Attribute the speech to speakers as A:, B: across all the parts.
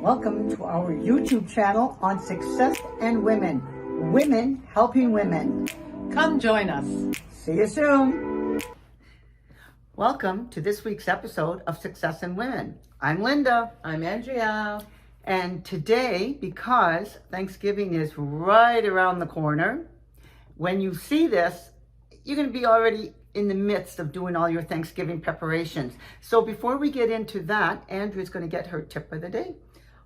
A: Welcome to our YouTube channel on Success and Women. Women helping women.
B: Come join us.
A: See you soon. Welcome to this week's episode of Success and Women. I'm Linda.
B: I'm Andrea.
A: And today, because Thanksgiving is right around the corner, when you see this, you're going to be already in the midst of doing all your Thanksgiving preparations. So before we get into that, Andrea's going to get her tip of the day.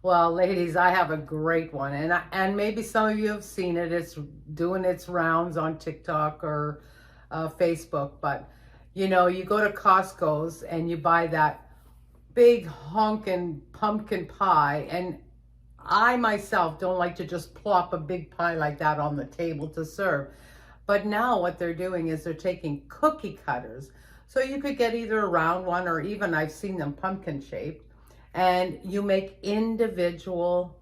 B: Well, ladies, I have a great one, and maybe some of you have seen it. It's doing its rounds on TikTok or Facebook. But you know, you go to Costco's and you buy that big honkin' pumpkin pie, and I myself don't like to just plop a big pie like that on the table to serve. But now what they're doing is they're taking cookie cutters. So you could get either a round one or even I've seen them pumpkin shaped. And you make individual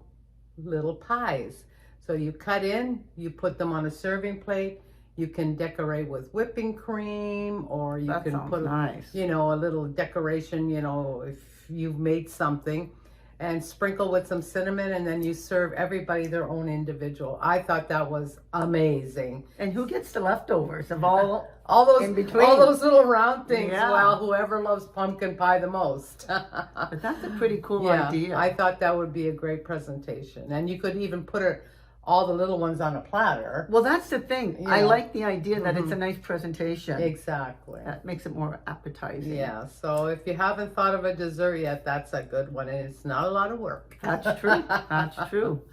B: little pies. So you cut in, you put them on a serving plate. You can decorate with whipping cream, or you can put,
A: nice.
B: you know, a little decoration, you know, if you've made something, and sprinkle with some cinnamon, and then you serve everybody their own individual. I thought that was amazing.
A: And who gets the leftovers of all
B: those
A: in between?
B: All those little round things.
A: Yeah.
B: Well, whoever loves pumpkin pie the most.
A: But that's a pretty cool
B: Yeah,
A: idea.
B: I thought that would be a great presentation. And you could even put all the little ones on a platter.
A: Well, that's the thing.
B: Yeah.
A: I like the idea that it's a nice presentation.
B: Exactly.
A: That makes it more appetizing.
B: Yeah, so if you haven't thought of a dessert yet, that's a good one. And it's not a lot of work.
A: That's true. That's true.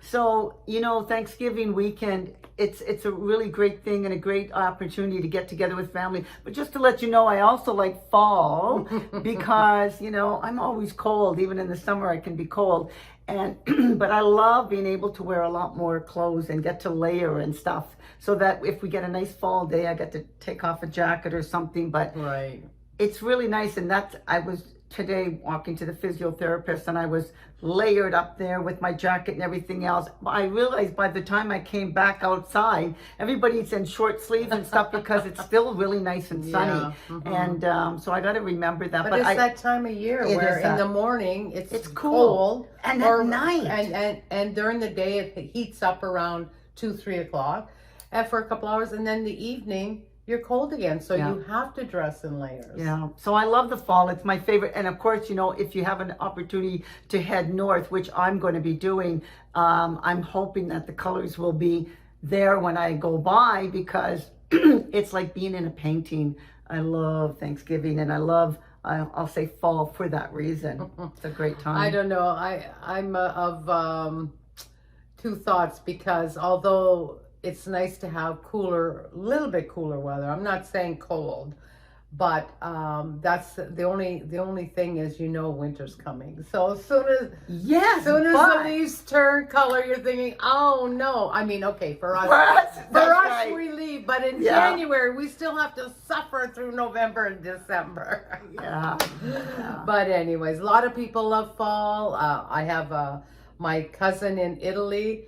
A: So, you know, Thanksgiving weekend, it's a really great thing and a great opportunity to get together with family. But just to let you know, I also like fall because, you know, I'm always cold. Even in the summer, I can be cold. And but I love being able to wear a lot more clothes and get to layer and stuff, so that if we get a nice fall day, I get to take off a jacket or something. But
B: right,
A: it's really nice. And I was today walking to the physiotherapist, and I was layered up there with my jacket and everything else. I realized by the time I came back outside, everybody's in short sleeves and stuff because it's still really nice and sunny.
B: Yeah.
A: And so I got to remember that.
B: But it's that time of year where in the morning it's cold,
A: and at night
B: and during the day it heats up around 2-3 o'clock, and for a couple hours, and then the evening you're cold again, so you have to dress in layers.
A: Yeah, so I love the fall. It's my favorite. And of course, you know, if you have an opportunity to head north, which I'm going to be doing, I'm hoping that the colors will be there when I go by, because it's like being in a painting. I love Thanksgiving, and I'll say fall for that reason. It's a great time.
B: I don't know. I'm of two thoughts, because although it's nice to have a little bit cooler weather. I'm not saying cold, but that's the only thing is, you know, winter's coming. So as soon as the leaves turn color, you're thinking, oh no. I mean, okay, for us
A: right.
B: we leave, but in January we still have to suffer through November and December.
A: Yeah.
B: But anyways, a lot of people love fall. I have my cousin in Italy.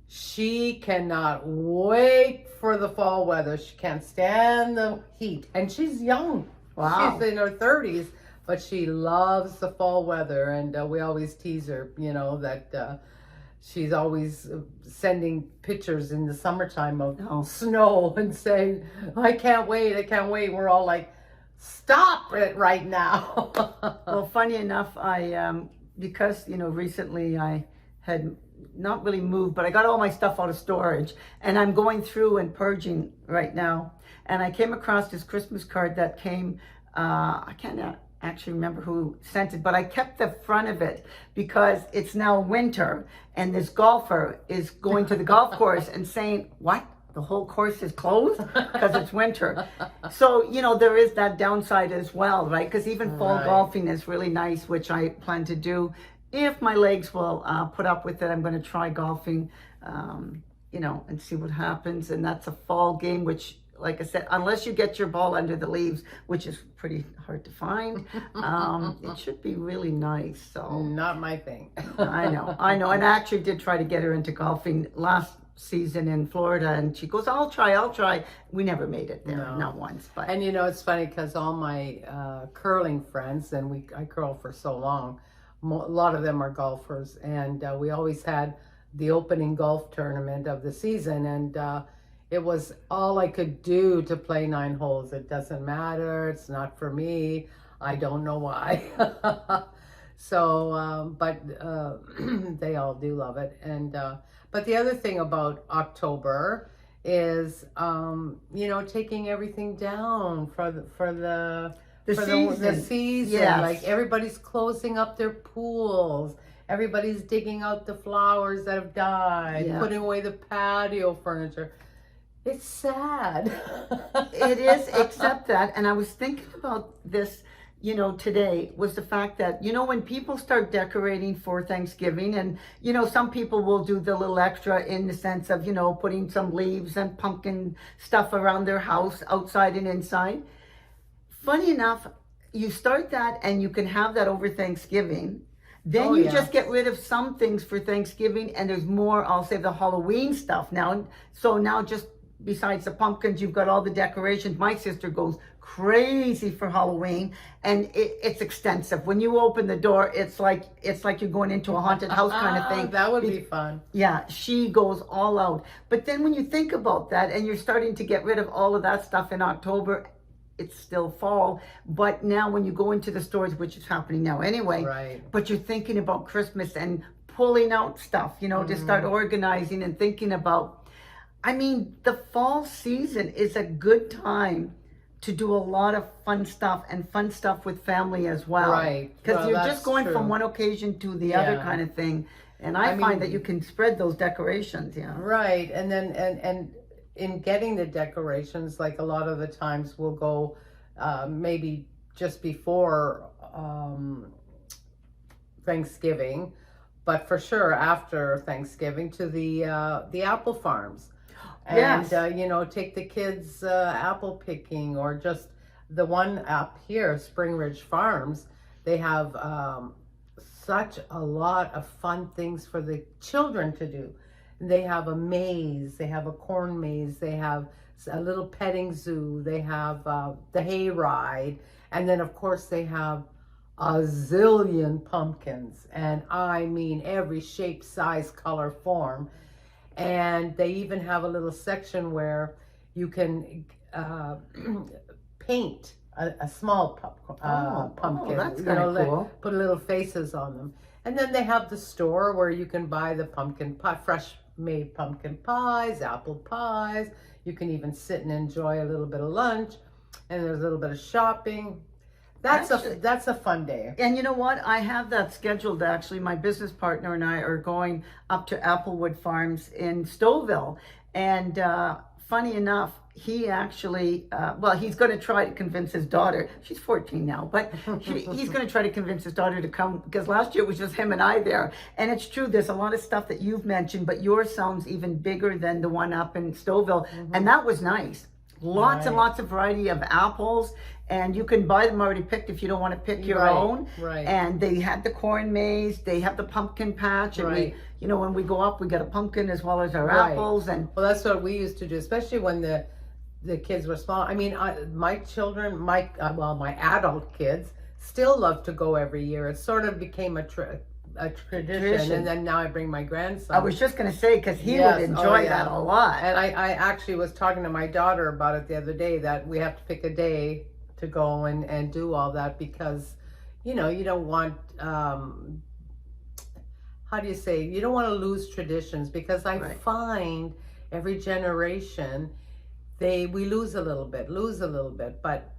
B: She cannot wait for the fall weather. She can't stand the heat. And she's young.
A: Wow.
B: She's in her 30s, but she loves the fall weather. And we always tease her, you know, that she's always sending pictures in the summertime of snow and saying, I can't wait, I can't wait. We're all like, stop it right now.
A: Well, funny enough, because, you know, recently I had not really moved, but I got all my stuff out of storage, and I'm going through and purging right now. And I came across this Christmas card that came, I can't actually remember who sent it, but I kept the front of it because it's now winter, and this golfer is going to the golf course and saying, what? The whole course is closed because it's winter. So, you know, there is that downside as well, right? Because even fall golfing is really nice, which I plan to do. If my legs will put up with it, I'm going to try golfing, you know, and see what happens. And that's a fall game, which, like I said, unless you get your ball under the leaves, which is pretty hard to find, it should be really nice. So
B: not my thing.
A: I know. And I actually did try to get her into golfing last season in Florida, and she goes, I'll try. We never made it there, not once. But
B: and you know, it's funny because all my curling friends, and I curled for so long, A lot of them are golfers, and we always had the opening golf tournament of the season, and it was all I could do to play 9 holes. It doesn't matter. It's not for me. I don't know why. So, but they all do love it. And but the other thing about October is, taking everything down for the season.
A: Yes.
B: Like everybody's closing up their pools. Everybody's digging out the flowers that have died, putting away the patio furniture. It's sad.
A: It is, except that, and I was thinking about this, today, was the fact that, when people start decorating for Thanksgiving, and, some people will do the little extra in the sense of, putting some leaves and pumpkin stuff around their house, outside and inside. Funny enough, you start that and you can have that over Thanksgiving. Then you just get rid of some things for Thanksgiving, and there's more, I'll say, the Halloween stuff now. So now, just besides the pumpkins, you've got all the decorations. My sister goes crazy for Halloween, and it's extensive. When you open the door, it's like you're going into a haunted house kind of thing.
B: That would be fun.
A: Yeah, she goes all out. But then when you think about that, and you're starting to get rid of all of that stuff in October, it's still fall, but now when you go into the stores, which is happening now anyway,
B: right,
A: but you're thinking about Christmas and pulling out stuff, to start organizing and thinking about. The fall season is a good time to do a lot of fun stuff, and fun stuff with family as well.
B: Right.
A: Because you're
B: that's
A: just going
B: true.
A: from one occasion to the other kind of thing. And I find that you can spread those decorations,
B: Right. And then, and in getting the decorations, like a lot of the times we'll go maybe just before Thanksgiving, but for sure after Thanksgiving, to the apple farms. And, take the kids apple picking, or just the one up here, Spring Ridge Farms. They have such a lot of fun things for the children to do. They have a maze, they have a corn maze, they have a little petting zoo, they have the hay ride, and then of course they have a zillion pumpkins, and I mean every shape, size, color, form. And they even have a little section where you can paint a small pumpkin.
A: That's kind of cool.
B: Put little faces on them. And then they have the store where you can buy the pumpkin pie, fresh made pumpkin pies, apple pies. You can even sit and enjoy a little bit of lunch, and there's a little bit of shopping. That's a fun day.
A: And you know what? I have that scheduled, actually. My business partner and I are going up to Applewood Farms in Stouffville. And funny enough, he actually, he's going to try to convince his daughter. She's 14 now, but he's going to try to convince his daughter to come, because last year it was just him and I there. And it's true, there's a lot of stuff that you've mentioned, but yours sounds even bigger than the one up in Stouffville. And that was nice. Lots and lots of variety of apples, and you can buy them already picked if you don't want to pick your own.
B: Right.
A: And they had the corn maze, they have the pumpkin patch, and we, when we go up, we get a pumpkin as well as our apples. And
B: well, that's what we used to do, especially when the kids were small. My children, my adult kids still love to go every year. It sort of became a tradition, and then now I bring my grandson.
A: I was just going to say, because he would enjoy that a lot.
B: And I actually was talking to my daughter about it the other day, that we have to pick a day to go and do all that, because you don't want you don't want to lose traditions, because I find every generation we lose a little bit, but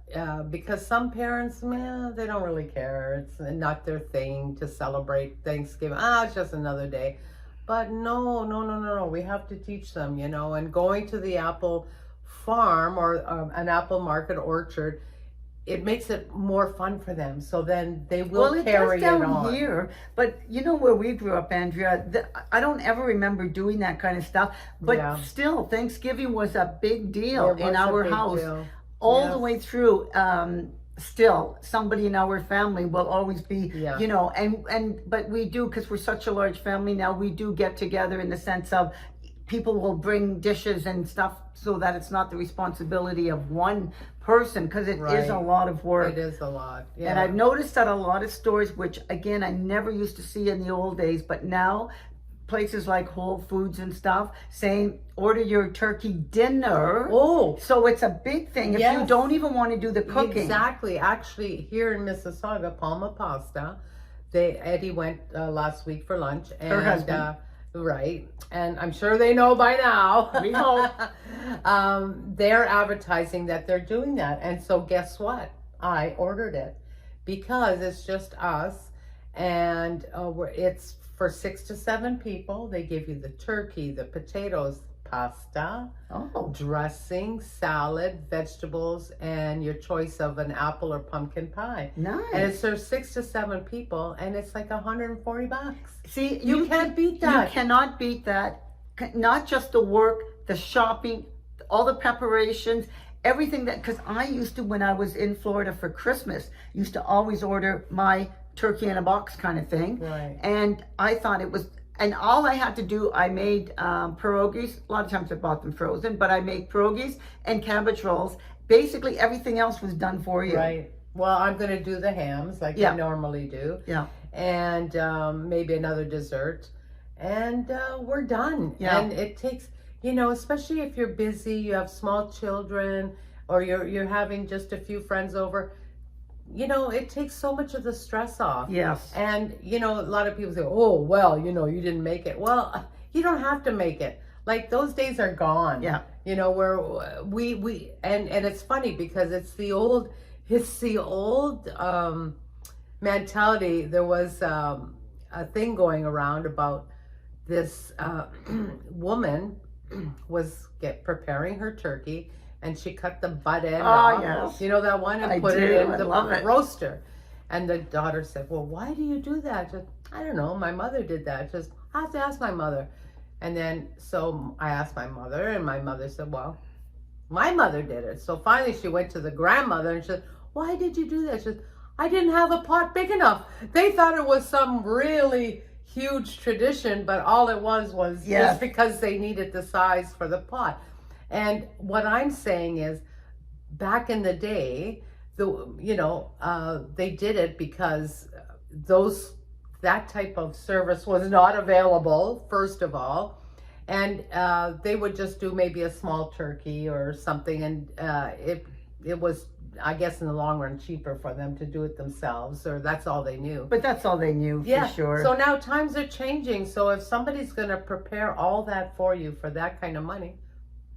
B: because some parents, they don't really care. It's not their thing to celebrate Thanksgiving. It's just another day. But no. We have to teach them, and going to the apple farm or an apple market orchard, it makes it more fun for them. So then they will carry it on.
A: Well, it does down here, but where we grew up, Andrea, I don't ever remember doing that kind of stuff. But still, Thanksgiving was a big deal in our house. All the way through. Still, somebody in our family will always be, but we do, because we're such a large family now, we do get together in the sense of people will bring dishes and stuff so that it's not the responsibility of one person, because it is a lot of work.
B: It is a lot. Yeah.
A: And I've noticed that a lot of stores, which again I never used to see in the old days, but now places like Whole Foods and stuff saying order your turkey dinner.
B: Oh,
A: so it's a big thing if you don't even want to do the cooking.
B: Exactly. Actually, here in Mississauga, Palma Pasta, Eddie went last week for lunch, and
A: her husband.
B: Right, and I'm sure they know by now.
A: We hope.
B: They're advertising that they're doing that, and so guess what? I ordered it because it's just us, and it's for 6 to 7 people. They give you the turkey, the potatoes, pasta, dressing, salad, vegetables, and your choice of an apple or pumpkin pie.
A: Nice.
B: And it serves 6 to 7 people, and it's like $140.
A: See,
B: you can't beat that.
A: You cannot beat that. Not just the work, the shopping, all the preparations, everything that, because I used to, when I was in Florida for Christmas, used to always order my turkey in a box kind of thing.
B: Right.
A: And I thought it was, and all I had to do, I made pierogies. A lot of times I bought them frozen, but I made pierogies and cabbage rolls. Basically, everything else was done for you.
B: Right. Well, I'm going to do the hams like I normally do.
A: Yeah.
B: And maybe another dessert. And we're done.
A: Yeah.
B: And it takes, especially if you're busy, you have small children, or you're having just a few friends over, it takes so much of the stress off.
A: Yes.
B: And, a lot of people say, oh, well, you didn't make it. Well, you don't have to make it. Like, those days are gone.
A: Yeah.
B: Where and it's funny because it's the old mentality. There was a thing going around about this woman was preparing her turkey, and she cut the butt end off.
A: Yes.
B: You know that one? And
A: I
B: put
A: do.
B: it in
A: I
B: the
A: love it.
B: roaster. And the daughter said, well, why do you do that? Just, I don't know. My mother did that. Just, I have to ask my mother. And then, so I asked my mother, and my mother said, well, my mother did it. So finally she went to the grandmother and she said, why did you do that? She said, I didn't have a pot big enough. They thought it was some really huge tradition, but all it was just because they needed the size for the pot. And what I'm saying is, back in the day, they did it because that type of service was not available, first of all, and they would just do maybe a small turkey or something, and it was, I guess, in the long run, cheaper for them to do it themselves, or that's all they knew.
A: But that's all they knew, for sure.
B: So now times are changing. So if somebody's going to prepare all that for you for that kind of money,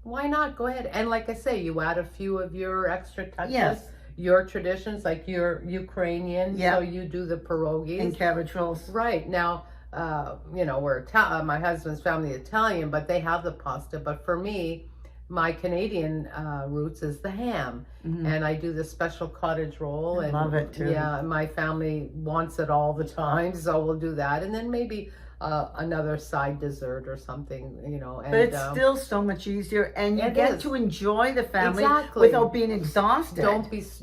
B: why not? Go ahead. And like I say, you add a few of your extra touches.
A: Yes.
B: Your traditions, like you're Ukrainian, so you do the pierogies.
A: And cabbage rolls.
B: Right. Now, we're my husband's family Italian, but they have the pasta. But for me, my Canadian roots is the ham. Mm-hmm. And I do the special cottage roll. I
A: love it too.
B: Yeah, my family wants it all the time, so we'll do that. And then maybe another side dessert or something, And,
A: but it's still so much easier, and you get to enjoy the family without being exhausted.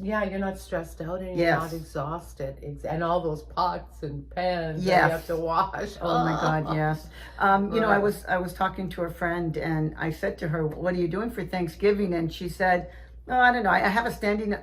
B: You're not stressed out and you're not exhausted. And all those pots and pans that you have to wash.
A: Oh my God, yes. I was talking to a friend, and I said to her, what are you doing for Thanksgiving? And she said, oh, I don't know. I have a standing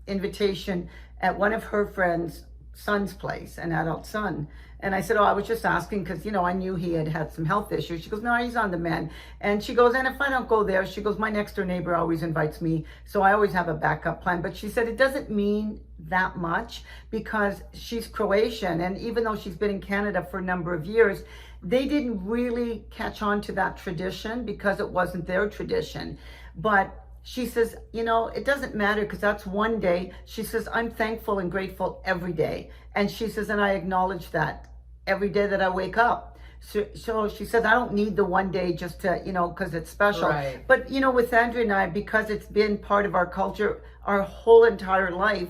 A: invitation at one of her friends' son's place, an adult son. And I said, oh, I was just asking because, I knew he had some health issues. She goes, no, he's on the mend. And she goes, and if I don't go there, she goes, my next door neighbor always invites me. So I always have a backup plan. But she said it doesn't mean that much because she's Croatian. And even though she's been in Canada for a number of years, they didn't really catch on to that tradition because it wasn't their tradition. But she says, it doesn't matter because that's one day. She says, I'm thankful and grateful every day. And she says, and I acknowledge that every day that I wake up. So she says, I don't need the one day just to, because it's special.
B: Right.
A: But, with Andrea and I, because it's been part of our culture our whole entire life,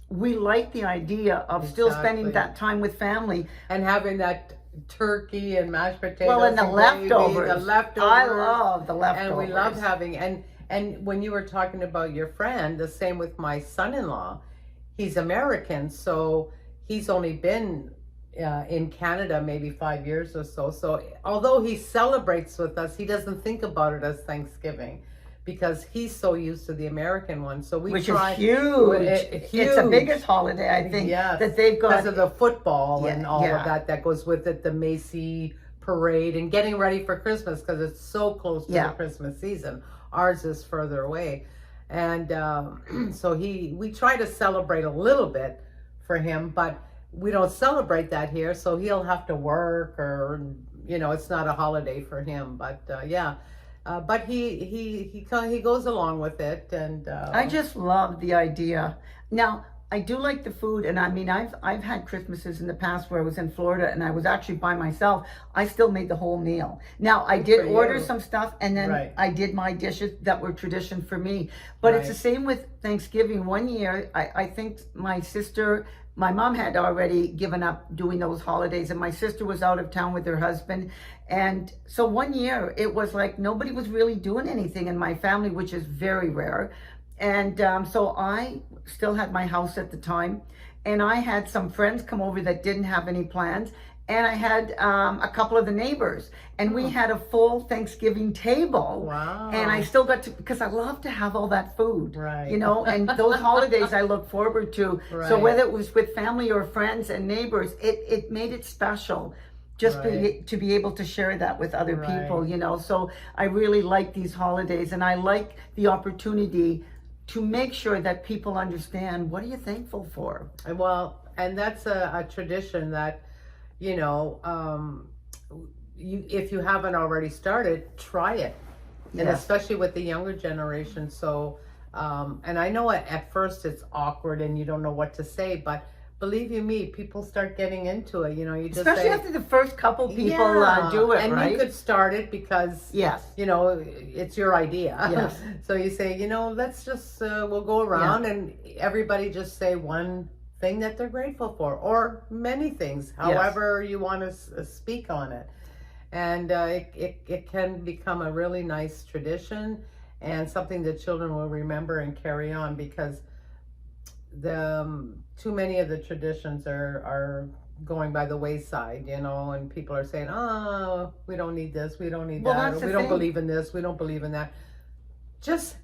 A: we like the idea of still spending that time with family.
B: And having that turkey and mashed potatoes.
A: Well, and the leftovers.
B: The leftovers.
A: I love the leftovers.
B: And we love having, and when you were talking about your friend, the same with my son-in-law. He's American, so he's only been in Canada maybe 5 years or so. So although he celebrates with us, he doesn't think about it as Thanksgiving because he's so used to the American one. So we
A: Which
B: try,
A: is huge. It's the biggest holiday, I think,
B: yes,
A: that they've got.
B: because of the football and all
A: yeah.
B: of that goes with it, the Macy parade and getting ready for Christmas because it's so close to the Christmas season. Ours is further away. And so we try to celebrate a little bit for him, but we don't celebrate that here, so he'll have to work, or it's not a holiday for him. But but he goes along with it, and
A: I just love the idea. Now, I do like the food, and I mean, I've had Christmases in the past where I was in Florida and I was actually by myself. I still made the whole meal. Now, I did order some stuff, and then I did my dishes that were tradition for me. But it's the same with Thanksgiving. One year, I think my mom had already given up doing those holidays, and my sister was out of town with her husband. And so one year, it was like nobody was really doing anything in my family, which is very rare. And so I still had my house at the time, and I had some friends come over that didn't have any plans, and I had a couple of the neighbors, and we had a full Thanksgiving table.
B: Wow.
A: And I still got to, because I love to have all that food,
B: right?
A: And those holidays I look forward to. Right. So whether it was with family or friends and neighbors, it made it special. Just to be able to share that with other people, So I really like these holidays, and I like the opportunity to make sure that people understand, what are you thankful for?
B: Well, and that's a tradition that, if you haven't already started, try it. Yes. And especially with the younger generation. So, and I know at first it's awkward and you don't know what to say, but believe you me, people start getting into it. You just
A: especially after the first couple people do it,
B: and
A: right?
B: you could start it because it's your idea.
A: Yes.
B: So you say, let's just we'll go around and everybody just say one thing that they're grateful for, or many things, however you want to speak on it, and it can become a really nice tradition and something that children will remember and carry on, because too many of the traditions are going by the wayside, and people are saying, oh, we don't need this, we don't need that, or we don't believe in this, we don't believe in that. Just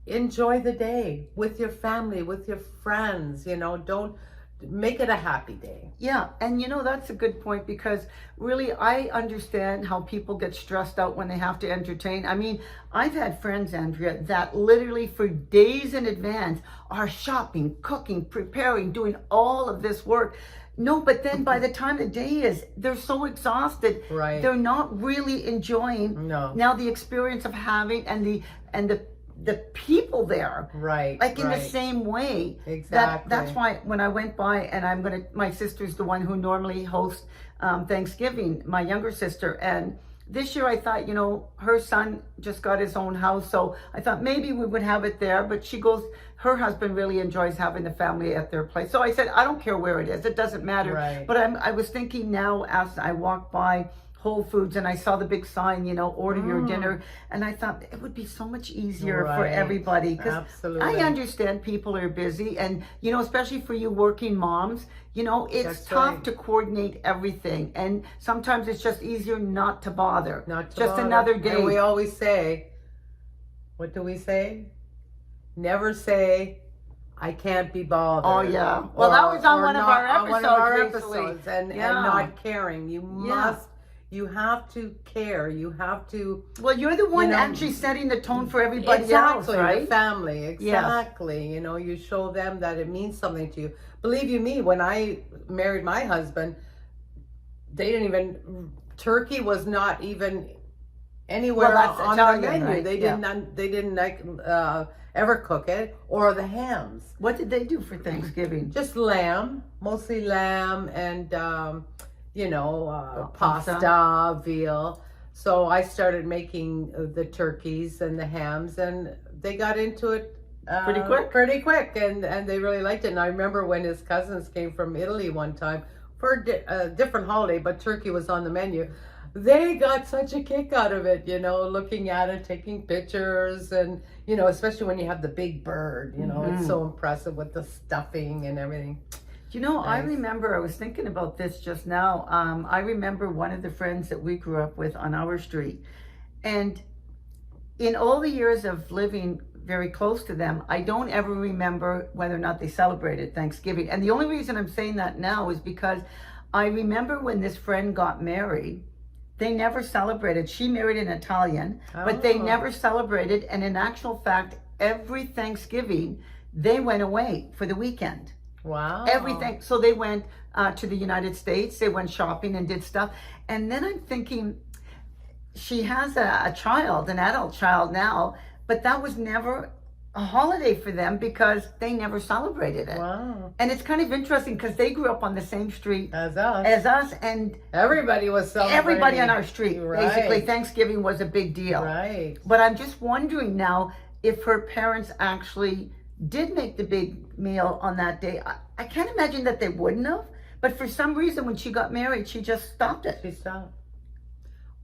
B: enjoy the day with your family, with your friends, don't make it a happy day.
A: Yeah, and that's a good point, because really I understand how people get stressed out when they have to entertain. I mean, I've had friends, Andrea, that literally for days in advance are shopping, cooking, preparing, doing all of this work. No, but then by the time the day is, they're so exhausted.
B: Right.
A: They're not really enjoying now the experience of having and the people there,
B: right?
A: Like in the same way.
B: Exactly.
A: That's why when I went by, and my sister's the one who normally hosts Thanksgiving, my younger sister, and this year I thought, her son just got his own house, so I thought maybe we would have it there. But she goes, her husband really enjoys having the family at their place. So I said, I don't care where it is, it doesn't matter.
B: Right.
A: But I was thinking now, as I walked by Whole Foods and I saw the big sign, order your dinner, and I thought it would be so much easier for everybody, because I understand people are busy, and especially for you working moms, it's tough to coordinate everything, and sometimes it's just easier not to bother. Another day.
B: And we always say, what do we say? Never say, I can't be bothered.
A: Oh yeah. Well, that was on one of our episodes.
B: And not caring. You have to care. You have to.
A: Well, you're the one actually setting the tone for everybody else, right?
B: The family, exactly.
A: Yes.
B: You show them that it means something to you. Believe you me, when I married my husband, turkey was not even anywhere on the menu.
A: Right?
B: They didn't ever cook it, or the hams.
A: What did they do for Thanksgiving?
B: Just lamb, mostly lamb, and pasta, veal. So I started making the turkeys and the hams, and they got into it pretty quick, and they really liked it. And I remember when his cousins came from Italy one time for a different holiday, but turkey was on the menu. They got such a kick out of it, looking at it, taking pictures, and especially when you have the big bird, it's so impressive with the stuffing and everything.
A: You know, I
B: Nice.
A: remember, I was thinking about this just now. I remember one of the friends that we grew up with on our street. And in all the years of living very close to them, I don't ever remember whether or not they celebrated Thanksgiving. And the only reason I'm saying that now is because I remember when this friend got married, they never celebrated. She married an Italian, but they
B: Oh.
A: never celebrated. And in actual fact, every Thanksgiving, they went away for the weekend.
B: Wow.
A: Everything. So they went to the United States, they went shopping and did stuff. And then I'm thinking, she has a child, an adult child now, but that was never a holiday for them because they never celebrated it.
B: Wow.
A: And it's kind of interesting because they grew up on the same street
B: As us.
A: as us, and
B: Everybody was celebrating.
A: everybody on our street.
B: Right.
A: Basically, Thanksgiving was a big deal.
B: Right.
A: But I'm just wondering now if her parents actually did make the big meal on that day. I can't imagine that they wouldn't have, but for some reason when she got married, she just stopped it.
B: She stopped.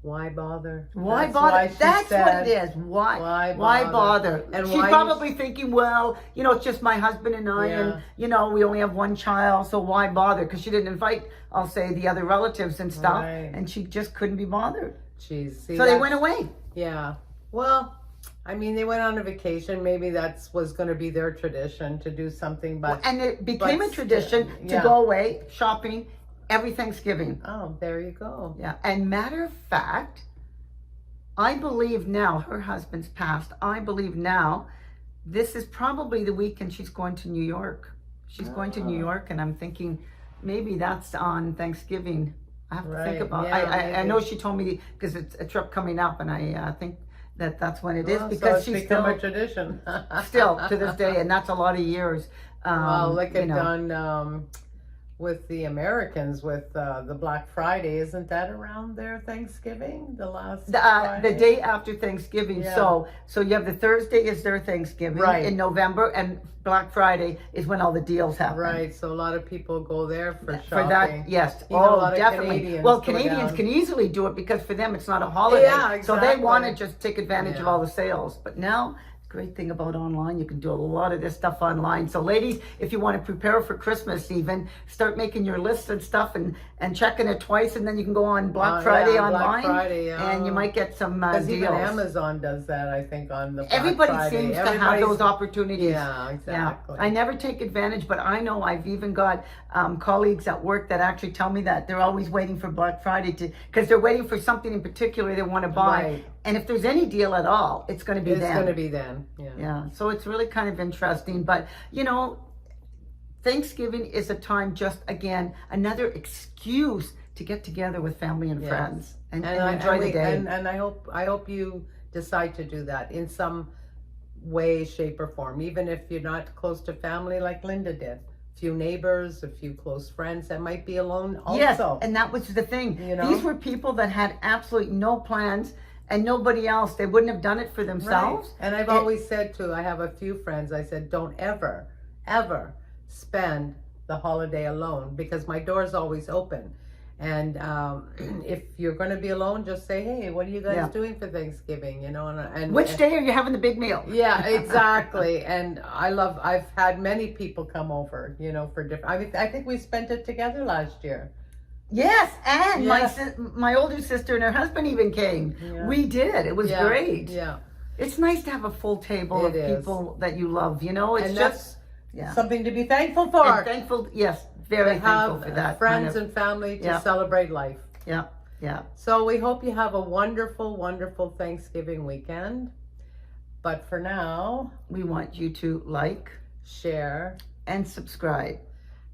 B: Why bother?
A: Why
B: That's
A: bother?
B: why she
A: That's
B: said,
A: what it is. Why
B: Why
A: bother?
B: bother? And
A: She's
B: why
A: probably thinking, well, you know, it's just my husband and I,
B: Yeah.
A: and you know, we only have one child, so why bother? Because she didn't invite, I'll say, the other relatives and stuff,
B: Right.
A: and she just couldn't be bothered.
B: Jeez, see,
A: So they
B: that's-
A: went away.
B: Yeah. Well, I mean, they went on a vacation. Maybe that's was going to be their tradition to do something, but
A: And it became a
B: but
A: tradition
B: still,
A: to
B: yeah.
A: go away shopping every Thanksgiving.
B: oh, there you go.
A: Yeah. And matter of fact, I believe now, her husband's passed, I believe now, this is probably the weekend she's going to New York. She's going to New
B: Oh.
A: York, and I'm thinking maybe that's on Thanksgiving. I have to think
B: Right,
A: about
B: yeah,
A: I
B: maybe.
A: know she told me, because it's a trip coming up, and I think that's when it is,
B: Well, so
A: because
B: it's
A: she's
B: become
A: still,
B: a tradition.
A: still to this day, and that's a lot of years.
B: Well, like
A: you
B: it
A: know.
B: done with the Americans with the Black Friday. Isn't that around their Thanksgiving? The last
A: The
B: Friday?
A: day after Thanksgiving.
B: Yeah.
A: So you have the Thursday is their Thanksgiving
B: Right.
A: in November, and Black Friday is when all the deals happen.
B: Right, so a lot of people go there for shopping.
A: For that, yes.
B: Even a
A: Oh,
B: lot of
A: definitely.
B: Canadians
A: Well,
B: go
A: Canadians
B: down.
A: can easily do it because for them it's not a holiday.
B: Yeah,
A: So they
B: exactly.
A: want to just take advantage of
B: Yeah.
A: all the sales. But now, the great thing about online, you can do a lot of this stuff online. So ladies, if you want to prepare for Christmas even, start making your lists and stuff and checking it twice, and then you can go on Black Friday
B: yeah,
A: online.
B: Black Friday, yeah.
A: And you might get some
B: Because
A: deals.
B: even Amazon does that, I think, on the Black
A: Everybody
B: Friday.
A: seems to have
B: Everybody's-
A: those opportunities.
B: Yeah, exactly.
A: Yeah. I never take advantage, but I know I've even got colleagues at work that actually tell me that they're always waiting for Black Friday because they're waiting for something in particular they want to buy.
B: Right.
A: And if there's any deal at all, it's going to be
B: It's
A: then.
B: going to be then. Yeah.
A: Yeah, so it's really kind of interesting. But, you know, Thanksgiving is a time just, again, another excuse to get together with family and
B: Yes.
A: friends and
B: And
A: enjoy the day.
B: And I hope you decide to do that in some way, shape, or form. Even if you're not close to family like Linda did. A few neighbors, a few close friends that might be alone also.
A: Yes, and that was the thing.
B: You know?
A: These were people that had absolutely no plans and nobody else. They wouldn't have done it for themselves.
B: Right. And I've always said to, I have a few friends, I said, don't ever, ever spend the holiday alone because my door's always open. And if you're going to be alone, just say, hey, what are you guys
A: Yeah.
B: doing for Thanksgiving? You know, and
A: Which day are you having the big meal?
B: Yeah, exactly. And I've had many people come over, you know, for different, I think we spent it together last year.
A: Yes, and
B: Yeah.
A: my older sister and her husband even came.
B: Yeah.
A: We did. It was
B: Yeah,
A: great.
B: Yeah.
A: It's nice to have a full table
B: It
A: of
B: is.
A: people that you love, you know? It's
B: And
A: just
B: that's something to be thankful for.
A: and thankful, yes, very
B: to
A: thankful
B: have
A: for that.
B: friends
A: kind of,
B: and family to
A: Yeah.
B: celebrate life.
A: yeah, yeah.
B: So we hope you have a wonderful, wonderful Thanksgiving weekend. But for now,
A: We want you to like
B: share.
A: and subscribe.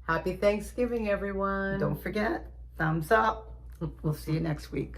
B: Happy Thanksgiving, everyone.
A: Don't forget, thumbs up. We'll see you next week.